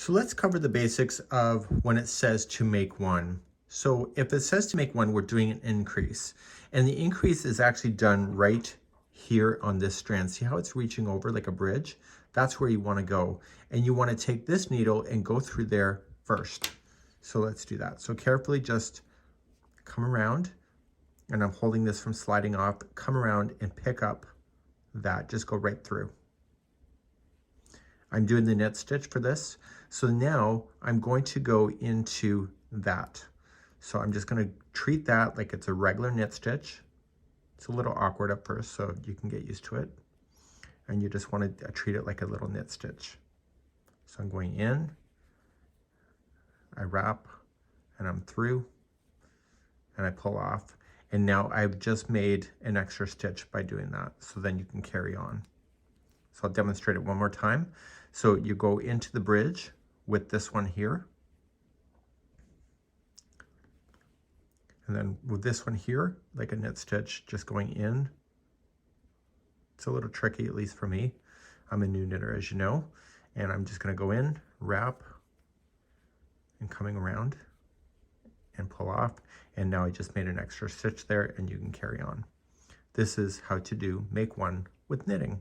So let's cover the basics of when it says to make one. So if it says to make one, we're doing an increase. And the increase is actually done right here on this strand. See how it's reaching over like a bridge? That's where you want to go. And you want to take this needle and go through there first. So let's do that. So carefully just come around, and I'm holding this from sliding off. Come around and pick up that. Just go right through. I'm doing the knit stitch for this. So now I'm going to go into that. So I'm just going to treat that like it's a regular knit stitch. It's a little awkward at first, so you can get used to it. And you just want to treat it like a little knit stitch. So I'm going in, I wrap, and I'm through, and I pull off. And now I've just made an extra stitch by doing that. So then you can carry on. So I'll demonstrate it one more time. So you go into the bridge with this one here. And then with this one here, like a knit stitch, just going in. It's a little tricky, at least for me. I'm a new knitter, as you know. And I'm just gonna go in, wrap, and coming around and pull off. And now I just made an extra stitch there, and you can carry on. This is how to do make one with knitting.